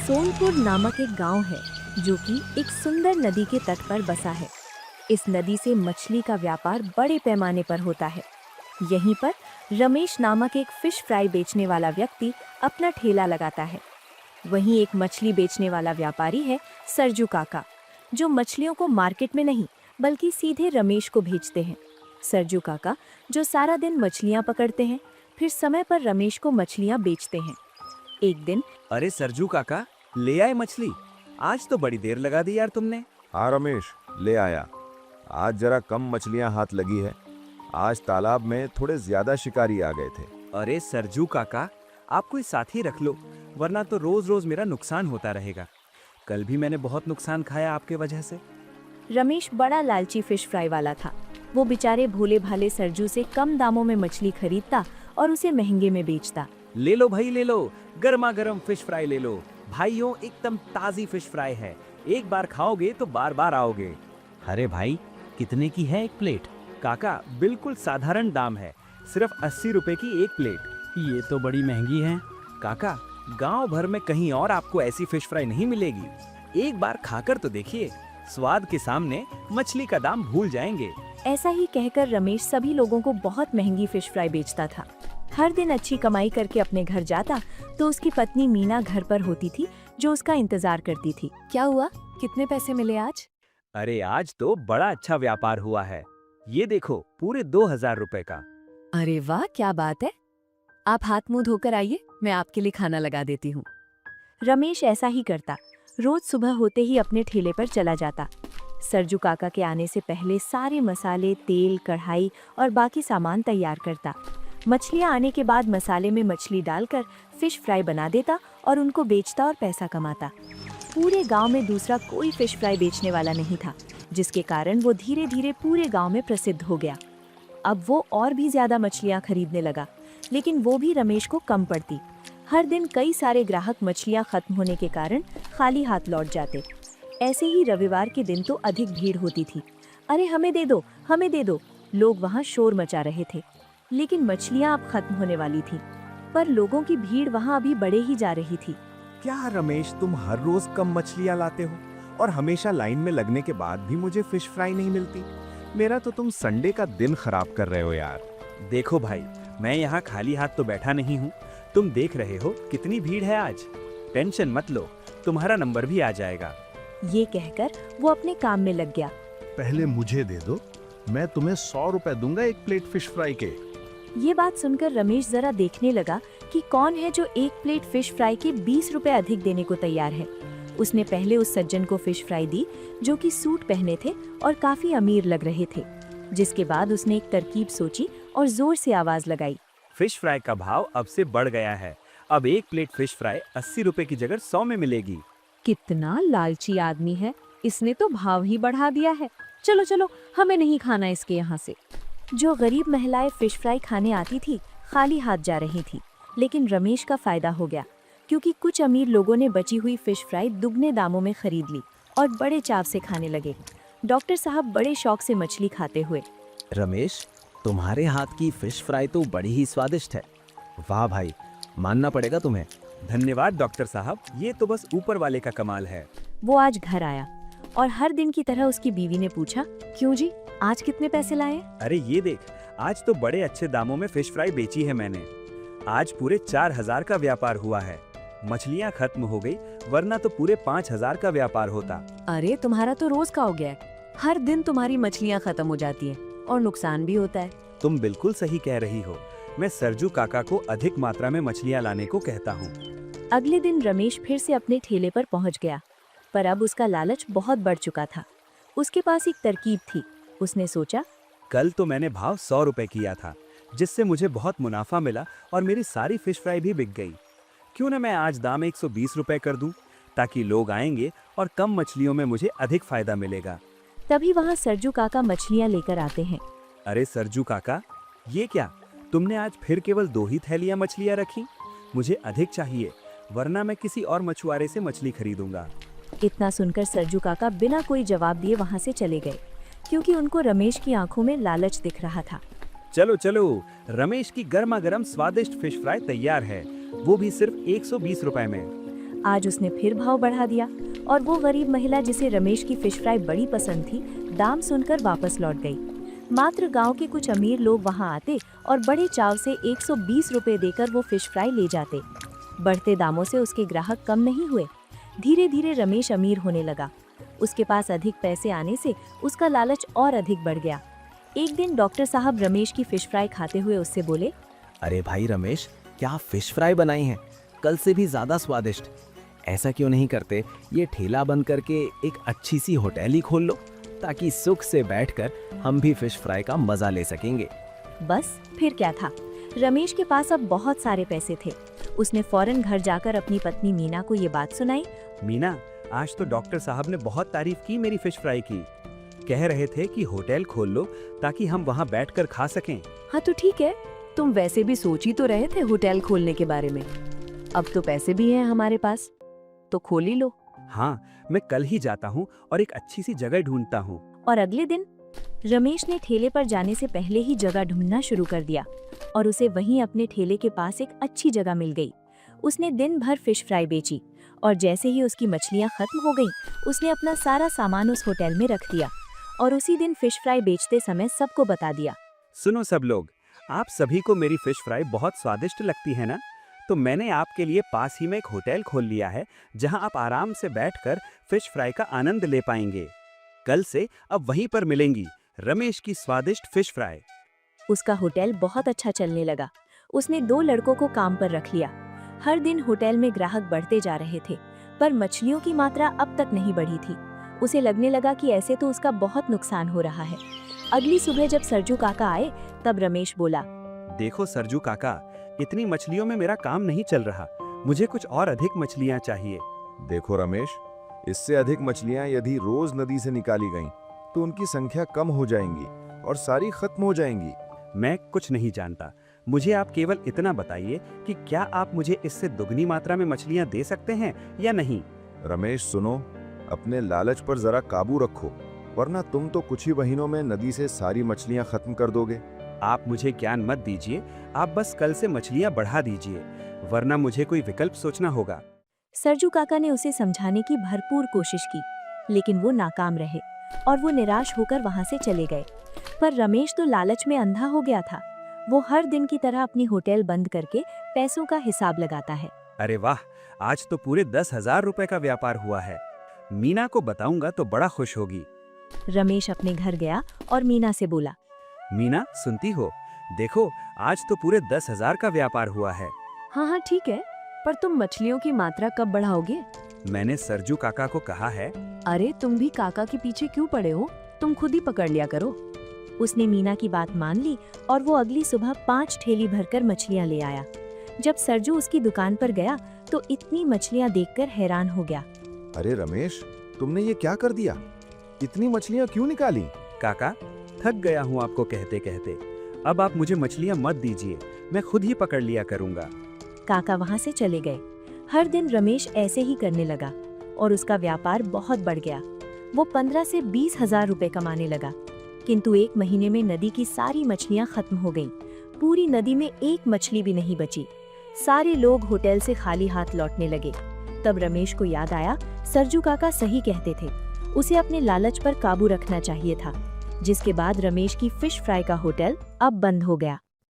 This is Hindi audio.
सोनपुर नामक एक गांव है जो कि एक सुंदर नदी के तट पर बसा है। इस नदी से मछली का व्यापार बड़े पैमाने पर होता है। यहीं पर रमेश नामक एक फिश फ्राई बेचने वाला व्यक्ति अपना ठेला लगाता है। वहीं एक मछली बेचने वाला व्यापारी है सरजू काका, जो मछलियों को मार्केट में नहीं बल्कि सीधे रमेश को भेजते हैं। सरजू काका जो सारा दिन मछलियां पकड़ते हैं, फिर समय पर रमेश को मछलियां बेचते हैं। एक दिन, अरे सरजू काका, ले आए मछली। आज तो बड़ी देर लगा दी यार तुमने। हाँ रमेश, ले आया। आज जरा कम मछलियां हाथ लगी है। आज तालाब में थोड़े ज्यादा शिकारी आ गए थे। अरे सरजू काका, आप कोई साथी रख लो, वरना तो रोज रोज मेरा नुकसान होता रहेगा। कल भी मैंने बहुत नुकसान खाया आपके वजह से। रमेश बड़ा लालची फिश फ्राई वाला था। वो बेचारे भोले भाले सरजू से कम दामों में मछली खरीदता और उसे महंगे में बेचता। ले लो भाई, ले लो, गर्मा गर्म फिश फ्राई ले लो भाइयों, एकदम ताजी फिश फ्राई है। एक बार खाओगे तो बार बार आओगे। अरे भाई, कितने की है एक प्लेट? काका, बिल्कुल साधारण दाम है, सिर्फ 80 रुपए की एक प्लेट। ये तो बड़ी महंगी है। काका, गांव भर में कहीं और आपको ऐसी फिश फ्राई नहीं मिलेगी। एक बार खाकर तो देखिए, स्वाद के सामने मछली का दाम भूल जाएंगे। ऐसा ही कहकर रमेश सभी लोगों को बहुत महंगी फिश फ्राई बेचता था। हर दिन अच्छी कमाई करके अपने घर जाता तो उसकी पत्नी मीना घर पर होती थी, जो उसका इंतजार करती थी। क्या हुआ, कितने पैसे मिले आज? अरे आज तो बड़ा अच्छा व्यापार हुआ है। ये देखो, पूरे 2000 रुपए का। अरे वाह, क्या बात है। आप हाथ मुंह धोकर आइए, मैं आपके लिए खाना लगा देती हूँ। रमेश ऐसा ही करता। रोज सुबह होते ही अपने ठेले पर चला जाता। सरजू काका के आने से पहले सारे मसाले, तेल, कढ़ाई और बाकी सामान तैयार करता। मछलियाँ आने के बाद मसाले में मछली डालकर फिश फ्राई बना देता और उनको बेचता और पैसा कमाता। पूरे गांव में दूसरा कोई फिश फ्राई बेचने वाला नहीं था, जिसके कारण वो धीरे धीरे पूरे गांव में प्रसिद्ध हो गया। अब वो और भी ज्यादा मछलियाँ खरीदने लगा, लेकिन वो भी रमेश को कम पड़ती। हर दिन कई सारे ग्राहक मछलियाँ खत्म होने के कारण खाली हाथ लौट जाते। ऐसे ही रविवार के दिन तो अधिक भीड़ होती थी। अरे हमें दे दो, हमें दे दो, लोग वहाँ शोर मचा रहे थे। लेकिन मछलियाँ अब खत्म होने वाली थी, पर लोगों की भीड़ वहाँ अभी बढ़े ही जा रही थी। क्या रमेश, तुम हर रोज कम मछलियां लाते हो और हमेशा लाइन में लगने के बाद भी मुझे फिश फ्राई नहीं मिलती? मेरा तो तुम संडे का दिन खराब कर रहे हो यार। देखो भाई, मैं यहाँ खाली हाथ तो बैठा नहीं हूँ। तुम देख रहे हो कितनी भीड़ है आज। टेंशन मत लो, तुम्हारा नंबर भी आ जाएगा। ये कहकर वो अपने काम में लग गया। पहले मुझे दे दो, मैं तुम्हें 100 रुपए दूंगा एक प्लेट फिश फ्राई के। ये बात सुनकर रमेश जरा देखने लगा कि कौन है जो एक प्लेट फिश फ्राई के 20 रुपए अधिक देने को तैयार है। उसने पहले उस सज्जन को फिश फ्राई दी, जो कि सूट पहने थे और काफी अमीर लग रहे थे। जिसके बाद उसने एक तरकीब सोची और जोर से आवाज लगाई। फिश फ्राई का भाव अब से बढ़ गया है। अब एक प्लेट फिश फ्राई 80 रुपए की जगह 100 में मिलेगी। कितना लालची आदमी है, इसने तो भाव ही बढ़ा दिया है। चलो चलो, हमें नहीं खाना इसके यहाँ से। जो गरीब महिलाएं फिश फ्राई खाने आती थी, खाली हाथ जा रही थी। लेकिन रमेश का फायदा हो गया, क्योंकि कुछ अमीर लोगों ने बची हुई फिश फ्राई दुगने दामों में खरीद ली और बड़े चाव से खाने लगे। डॉक्टर साहब बड़े शौक से मछली खाते हुए, रमेश, तुम्हारे हाथ की फिश फ्राई तो बड़ी ही स्वादिष्ट है। वाह भाई, मानना पड़ेगा तुम्हें। धन्यवाद डॉक्टर साहब, ये तो बस ऊपर वाले का कमाल है। वो आज घर आया और हर दिन की तरह उसकी बीवी ने पूछा, क्यों जी, आज कितने पैसे लाए? अरे ये देख, आज तो बड़े अच्छे दामों में फिश फ्राई बेची है मैंने। आज पूरे 4000 का व्यापार हुआ है। मछलियाँ खत्म हो गई, वरना तो पूरे 5000 का व्यापार होता। अरे तुम्हारा तो रोज का हो गया है। हर दिन तुम्हारी मछलियाँ खत्म हो जाती हैं और नुकसान भी होता है। तुम बिल्कुल सही कह रही हो। मैं सरजू काका को अधिक मात्रा में मछलियाँ लाने को कहता हूँ। अगले दिन रमेश फिर से अपने ठेले पर पहुँच गया, पर अब उसका लालच बहुत बढ़ चुका था। उसके पास एक तरकीब थी। उसने सोचा, कल तो मैंने भाव 100 रुपए किया था, जिससे मुझे बहुत मुनाफा मिला और मेरी सारी फिश फ्राई भी बिक गई। क्यों न मैं आज दाम 120 रुपए कर दूं, ताकि लोग आएंगे और कम मछलियों में मुझे अधिक फायदा मिलेगा। तभी वहाँ सरजू काका मछलियाँ लेकर आते हैं। अरे सरजू काका, ये क्या, तुमने आज फिर केवल 2 ही थैलियाँ मछलियाँ रखी? मुझे अधिक चाहिए, वरना मैं किसी और मछुआरे से मछली खरीदूंगा। इतना सुनकर सरजू काका बिना कोई जवाब दिए वहाँ से चले गए, क्योंकि उनको रमेश की आंखों में लालच दिख रहा था। चलो चलो, रमेश की गर्मा गर्म स्वादिष्ट फिश फ्राई तैयार है, वो भी सिर्फ 120 रुपए में। आज उसने फिर भाव बढ़ा दिया और वो गरीब महिला जिसे रमेश की फिश फ्राई बड़ी पसंद थी, दाम सुनकर वापस लौट गई। मात्र गांव के कुछ अमीर लोग वहां आते और बड़े चाव से 120 रुपए देकर वो फिश फ्राई ले जाते। बढ़ते दामों से उसके ग्राहक कम नहीं हुए। धीरे धीरे रमेश अमीर होने लगा। उसके पास अधिक पैसे आने से उसका लालच और अधिक बढ़ गया। एक दिन डॉक्टर साहब रमेश की फिश फ्राई खाते हुए उससे बोले, अरे भाई रमेश, क्या फिश फ्राई बनाई है, कल से भी ज्यादा स्वादिष्ट। ऐसा क्यों नहीं करते, ये ठेला बंद करके एक अच्छी सी होटल ही खोल लो, ताकि सुख से बैठकर हम भी फिश फ्राई का मजा ले सकेंगे। बस फिर क्या था, रमेश के पास अब बहुत सारे पैसे थे। उसने फौरन घर जाकर अपनी पत्नी मीना को ये बात सुनाई। मीना, आज तो डॉक्टर साहब ने बहुत तारीफ की मेरी फिश फ्राई की। कह रहे थे कि होटल खोल लो ताकि हम वहाँ बैठकर खा सकें। हाँ तो ठीक है, तुम वैसे भी सोच ही तो रहे थे होटल खोलने के बारे में। अब तो पैसे भी हैं हमारे पास, तो खोल ही लो। हाँ, मैं कल ही जाता हूँ और एक अच्छी सी जगह ढूंढता हूँ। और अगले दिन रमेश ने ठेले पर जाने से पहले ही जगह ढूंढना शुरू कर दिया और उसे वहीं अपने ठेले के पास एक अच्छी जगह मिल गई। उसने दिन भर फिश फ्राई बेची और जैसे ही उसकी मछलियां खत्म हो गईं, उसने अपना सारा सामान उस होटल में रख दिया और उसी दिन फिश फ्राई बेचते समय सबको बता दिया। सुनो सब लोग, आप सभी को मेरी फिश फ्राई बहुत स्वादिष्ट लगती है ना? तो मैंने आपके लिए पास ही में एक होटल खोल लिया है जहां आप आराम से बैठकर फिश फ्राई का आनंद ले पाएंगे। कल से अब वहीं पर मिलेंगी रमेश की स्वादिष्ट फिश फ्राई। उसका होटल बहुत अच्छा चलने लगा। उसने 2 लड़कों को काम पर रख लिया। हर दिन होटल में ग्राहक बढ़ते जा रहे थे, पर मछलियों की मात्रा अब तक नहीं बढ़ी थी। उसे लगने लगा कि ऐसे तो उसका बहुत नुकसान हो रहा है। अगली सुबह जब सरजू काका आए, तब रमेश बोला, देखो सरजू काका, इतनी मछलियों में मेरा काम नहीं चल रहा। मुझे कुछ और अधिक मछलियां चाहिए। देखो रमेश, इससे अधिक मछलियां यदि रोज नदी से निकाली गईं, तो उनकी संख्या कम हो जाएंगी और सारी खत्म हो जाएंगी। मैं कुछ नहीं जानता, मुझे आप केवल इतना बताइए कि क्या आप मुझे इससे दुगनी मात्रा में मछलियां दे सकते हैं या नहीं? रमेश सुनो, अपने लालच पर जरा काबू रखो, वरना तुम तो कुछ ही महीनों में नदी से सारी मछलियां खत्म कर दोगे। आप मुझे ज्ञान मत दीजिए, आप बस कल से मछलियां बढ़ा दीजिए, वरना मुझे कोई विकल्प सोचना होगा। सरजू काका ने उसे समझाने की भरपूर कोशिश की, लेकिन वो नाकाम रहे और वो निराश होकर वहां से चले गए। पर रमेश तो लालच में अंधा हो गया था। वो हर दिन की तरह अपनी होटल बंद करके पैसों का हिसाब लगाता है। अरे वाह, आज तो पूरे 10,000 रुपए का व्यापार हुआ है। मीना को बताऊंगा तो बड़ा खुश होगी। रमेश अपने घर गया और मीना से बोला, मीना, सुनती हो? देखो, आज तो पूरे 10,000 का व्यापार हुआ है। हाँ ठीक है, पर तुम मछलियों की मात्रा कब बढ़ाओगे? मैंने सरजू काका को कहा है। अरे तुम भी काका के पीछे क्यों पड़े हो? तुम खुद ही पकड़ लिया करो। उसने मीना की बात मान ली और वो अगली सुबह 5 ठेली भरकर मछलियां ले आया। जब सरजू उसकी दुकान पर गया तो इतनी मछलियां देखकर हैरान हो गया। अरे रमेश, तुमने ये क्या कर दिया? इतनी मछलियां क्यों निकाली? काका, थक गया हूँ आपको कहते कहते। अब आप मुझे मछलियाँ मत दीजिए, मैं खुद ही पकड़ लिया करूँगा। काका वहां से चले गए। हर दिन रमेश ऐसे ही करने लगा और उसका व्यापार बहुत बढ़ गया। वो 15 से 20,000 रुपए कमाने लगा। किंतु 1 महीने में नदी की सारी मछलियां खत्म हो गईं। पूरी नदी में एक मछली भी नहीं बची। सारे लोग होटल से खाली हाथ लौटने लगे। तब रमेश को याद आया, सरजू काका सही कहते थे, उसे अपने लालच पर काबू रखना चाहिए था। जिसके बाद रमेश की फिश फ्राई का होटल अब बंद हो गया।